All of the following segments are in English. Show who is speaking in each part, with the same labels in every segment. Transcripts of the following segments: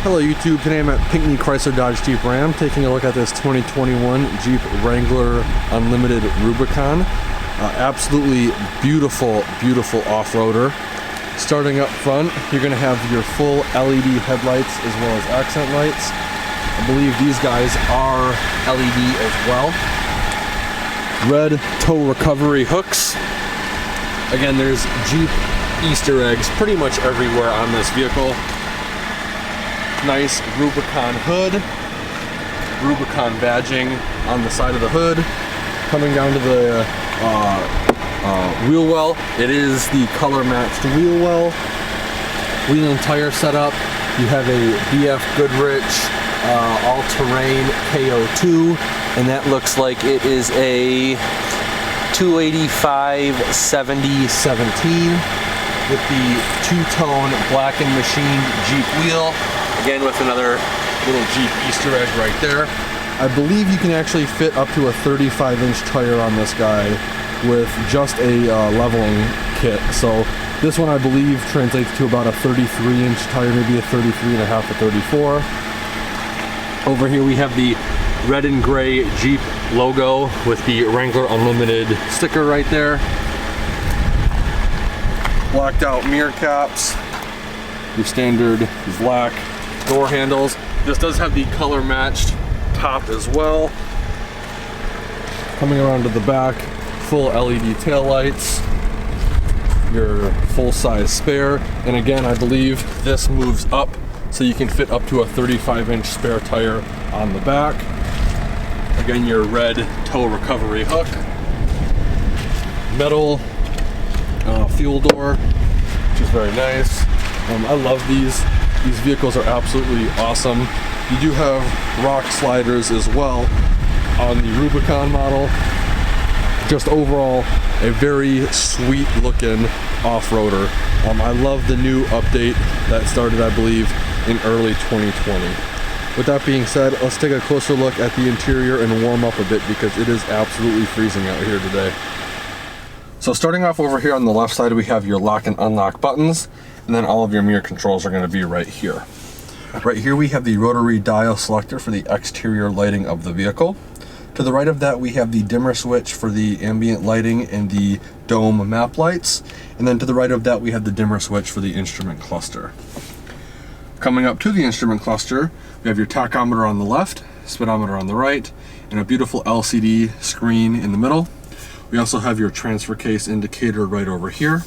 Speaker 1: Hello YouTube, today I'm at Pinckney Dodge Jeep Ram taking a look at this 2021 Jeep Wrangler Unlimited Rubicon. Absolutely beautiful, beautiful off-roader. Starting up front, you're going to have your full LED headlights as well as accent lights. I believe these guys are LED as well. Red tow recovery hooks. Again, there's Jeep Easter eggs pretty much everywhere on this vehicle. Nice Rubicon hood, Rubicon badging on the side of the hood. Coming down to the wheel well, it is the color matched wheel well. Wheel and tire setup, you have a BF Goodrich all-terrain KO2, and that looks like it is a 285/70/17 with the two-tone black and machined Jeep wheel. Again, with another little Jeep Easter egg right there. I believe you can actually fit up to a 35-inch tire on this guy with just a leveling kit. So this one, I believe, translates to about a 33-inch tire, maybe a 33.5 to 34. Over here we have the red and gray Jeep logo with the Wrangler Unlimited sticker right there. Blacked out mirror caps. Your standard black door handles. This does have the color matched top as well. Coming around to the back, full LED tail lights, your full size spare, and again, I believe this moves up so you can fit up to a 35-inch spare tire on the back. Again, your red tow recovery hook, metal fuel door, which is very nice. I love these. These vehicles are absolutely awesome. You do have rock sliders as well on the Rubicon model. Just overall, a very sweet looking off-roader. I love the new update that started, I believe, in early 2020. With that being said, let's take a closer look at the interior and warm up a bit because it is absolutely freezing out here today. So starting off over here on the left side, we have your lock and unlock buttons, and then all of your mirror controls are going to be right here. Right here we have the rotary dial selector for the exterior lighting of the vehicle. To the right of that we have the dimmer switch for the ambient lighting and the dome map lights, and then to the right of that we have the dimmer switch for the instrument cluster. Coming up to the instrument cluster, we have your tachometer on the left, speedometer on the right, and a beautiful LCD screen in the middle. We also have your transfer case indicator right over here.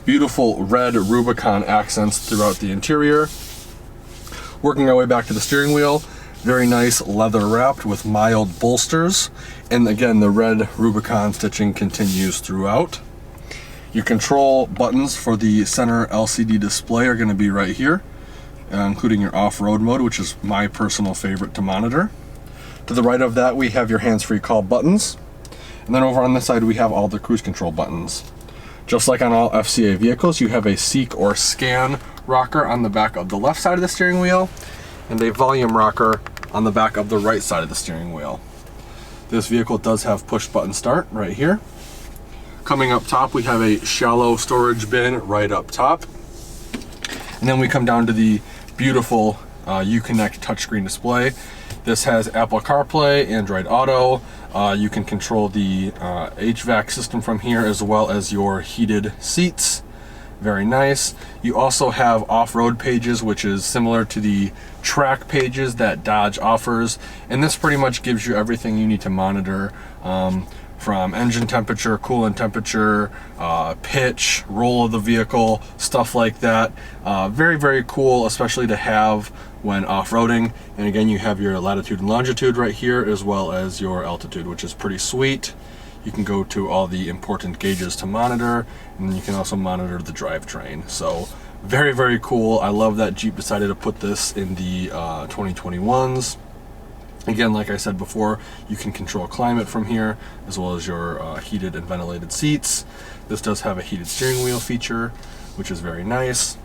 Speaker 1: Beautiful red Rubicon accents throughout the interior. Working our way back to the steering wheel, very nice leather wrapped with mild bolsters. And again, the red Rubicon stitching continues throughout. Your control buttons for the center LCD display are going to be right here, including your off-road mode, which is my personal favorite to monitor. To the right of that, we have your hands-free call buttons. And then over on this side, we have all the cruise control buttons. Just like on all FCA vehicles, you have a seek or scan rocker on the back of the left side of the steering wheel and a volume rocker on the back of the right side of the steering wheel. This vehicle does have push button start right here. Coming up top, we have a shallow storage bin right up top. And then we come down to the beautiful Uconnect touchscreen display. This has Apple CarPlay, Android Auto. You can control the HVAC system from here as well as your heated seats. Very nice. You also have off-road pages, which is similar to the track pages that Dodge offers. And this pretty much gives you everything you need to monitor from engine temperature, coolant temperature, pitch, roll of the vehicle, stuff like that. Very, very cool, especially to have when off-roading. And again, you have your latitude and longitude right here, as well as your altitude, which is pretty sweet. You can go to all the important gauges to monitor, and you can also monitor the drivetrain. So very, very cool. I love that Jeep decided to put this in the 2021s. Again, like I said before, you can control climate from here, as well as your heated and ventilated seats. This does have a heated steering wheel feature, which is very nice.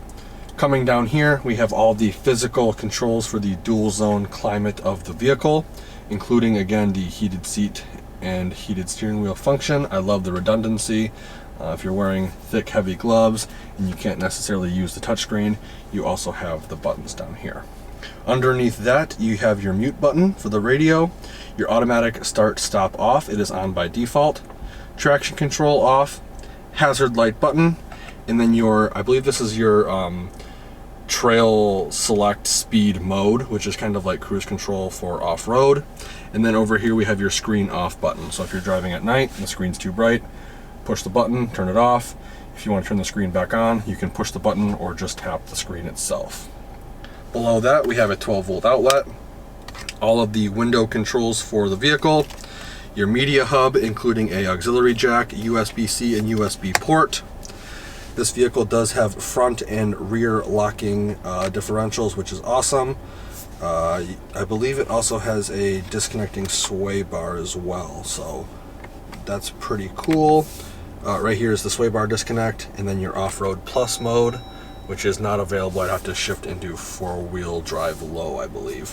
Speaker 1: Coming down here, we have all the physical controls for the dual zone climate of the vehicle, including, again, the heated seat and heated steering wheel function. I love the redundancy. If you're wearing thick, heavy gloves and you can't necessarily use the touchscreen, you also have the buttons down here. Underneath that, you have your mute button for the radio, your automatic start stop off, it is on by default, traction control off, hazard light button, and then your, I believe this is your trail select speed mode, which is kind of like cruise control for off-road. And then over here we have your screen off button. So if you're driving at night and the screen's too bright, push the button, turn it off. If you want to turn the screen back on, you can push the button or just tap the screen itself. Below that, we have a 12-volt outlet, all of the window controls for the vehicle, your media hub, including a auxiliary jack, USB-C, and USB port. This vehicle does have front and rear locking differentials, which is awesome. I believe it also has a disconnecting sway bar as well, so that's pretty cool. Right here is the sway bar disconnect, and then your off-road plus mode, which is not available. I'd have to shift into four-wheel drive low, I believe.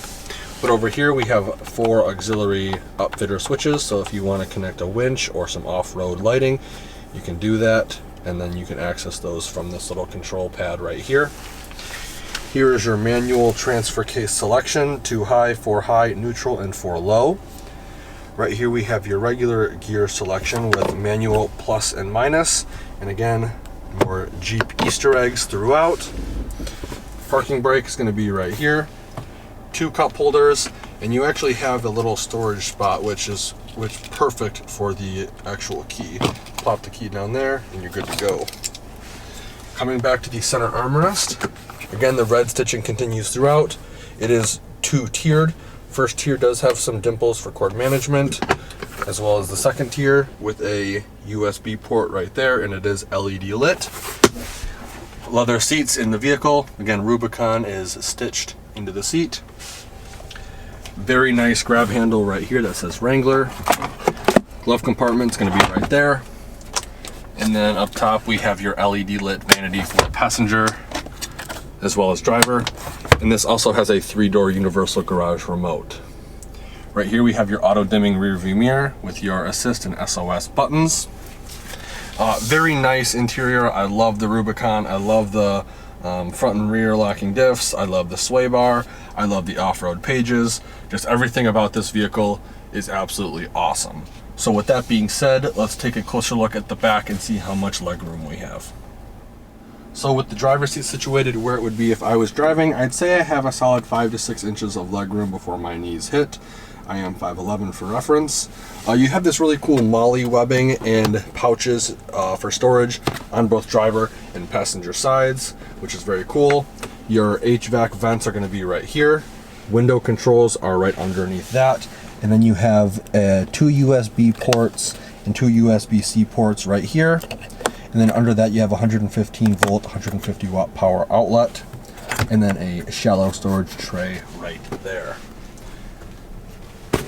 Speaker 1: But over here we have 4 auxiliary upfitter switches, so if you want to connect a winch or some off-road lighting, you can do that, and then you can access those from this little control pad right here. Here is your manual transfer case selection, 2 high, 4 high, neutral, and 4 low. Right here we have your regular gear selection with manual plus and minus, and again, more Jeep Easter eggs throughout. Parking brake is going to be right here. 2 cup holders, and you actually have a little storage spot, which is perfect for the actual key. Plop the key down there, and you're good to go. Coming back to the center armrest, again, the red stitching continues throughout. It is 2-tiered. First tier does have some dimples for cord management, as well as the second tier with a USB port right there, and it is LED lit. Leather seats in the vehicle. Again, Rubicon is stitched into the seat. Very nice grab handle right here that says Wrangler. Glove compartment's going to be right there. And then up top we have your LED lit vanity for the passenger as well as driver. And this also has a 3-door universal garage remote. Right here we have your auto dimming rear view mirror with your assist and SOS buttons. Very nice interior. I love the Rubicon. I love the front and rear locking diffs. I love the sway bar. I love the off-road pages. Just everything about this vehicle is absolutely awesome. So with that being said, let's take a closer look at the back and see how much legroom we have. So with the driver's seat situated where it would be if I was driving, I'd say I have a solid 5 to 6 inches of legroom before my knees hit. I am 5'11" for reference. You have this really cool MOLLE webbing and pouches for storage on both driver and passenger sides, which is very cool. Your HVAC vents are going to be right here. Window controls are right underneath that. And then you have 2 USB ports and 2 USB-C ports right here. And then under that you have 115 volt, 150 watt power outlet, and then a shallow storage tray right there.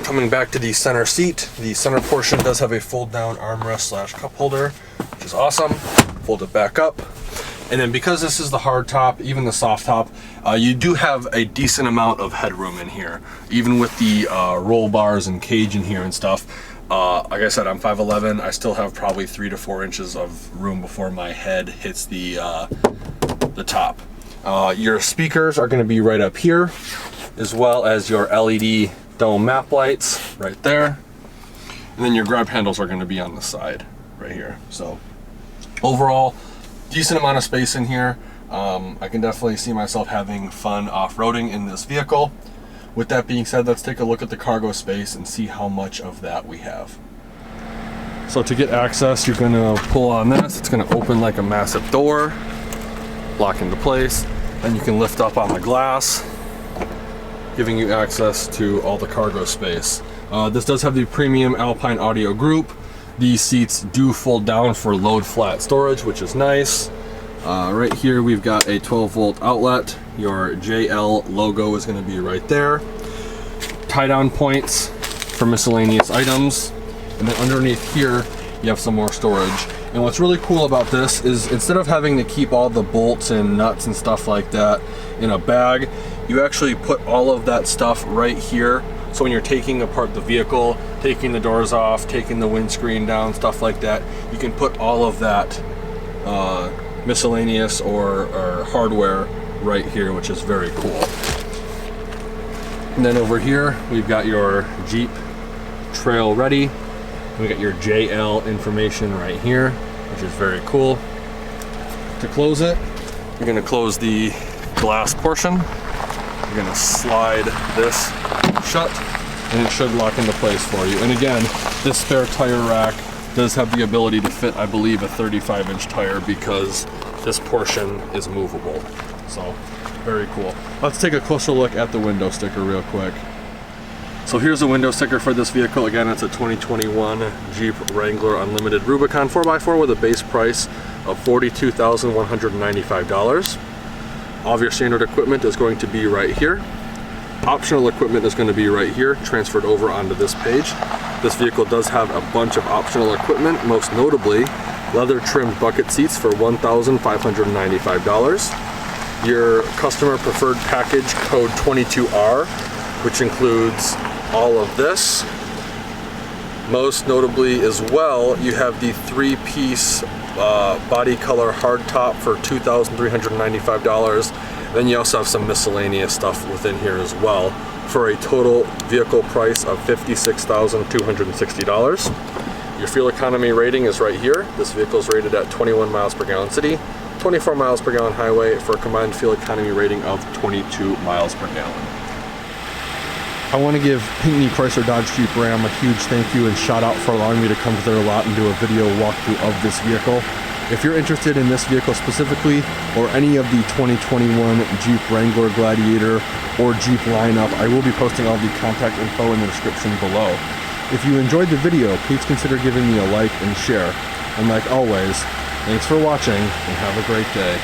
Speaker 1: Coming back to the center seat, the center portion does have a fold down armrest / cup holder, which is awesome. Fold it back up. And then because this is the hard top, even the soft top, you do have a decent amount of headroom in here. Even with the roll bars and cage in here and stuff. Like I said, I'm 5'11". I still have probably 3 to 4 inches of room before my head hits the top. Your speakers are going to be right up here, as well as your LED dome map lights right there. And then your grab handles are going to be on the side right here. So overall, decent amount of space in here. I can definitely see myself having fun off-roading in this vehicle. With that being said, let's take a look at the cargo space and see how much of that we have. So to get access, you're going to pull on this. It's going to open like a massive door, lock into place. Then you can lift up on the glass, giving you access to all the cargo space. This does have the premium Alpine audio group. These seats do fold down for load flat storage, which is nice. Right here we've got a 12-volt outlet. Your JL logo is going to be right there. Tie down points for miscellaneous items. And then underneath here you have some more storage. And what's really cool about this is instead of having to keep all the bolts and nuts and stuff like that in a bag, you actually put all of that stuff right here. So when you're taking apart the vehicle, taking the doors off, taking the windscreen down, stuff like that, you can put all of that miscellaneous or hardware right here, which is very cool. And then over here, we've got your Jeep Trail Ready. We got your JL information right here, which is very cool. To close it, you're gonna close the glass portion. You're gonna slide this shut, and it should lock into place for you. And again, this spare tire rack does have the ability to fit, I believe, a 35-inch tire because this portion is movable. So, very cool. Let's take a closer look at the window sticker real quick. So here's a window sticker for this vehicle. Again, it's a 2021 Jeep Wrangler Unlimited Rubicon 4x4 with a base price of $42,195. All of your standard equipment is going to be right here. Optional equipment is going to be right here, transferred over onto this page. This vehicle does have a bunch of optional equipment, most notably leather trimmed bucket seats for $1,595. Your customer preferred package code 22R, which includes all of this. Most notably as well, you have the 3-piece body color hardtop for $2,395. Then you also have some miscellaneous stuff within here as well for a total vehicle price of $56,260. Your fuel economy rating is right here. This vehicle is rated at 21 miles per gallon city, 24 miles per gallon highway for a combined fuel economy rating of 22 miles per gallon. I want to give Pinckney Dodge Jeep Ram a huge thank you and shout out for allowing me to come to their lot and do a video walkthrough of this vehicle. If you're interested in this vehicle specifically, or any of the 2021 Jeep Wrangler Gladiator or Jeep lineup, I will be posting all the contact info in the description below. If you enjoyed the video, please consider giving me a like and share. And like always, thanks for watching and have a great day.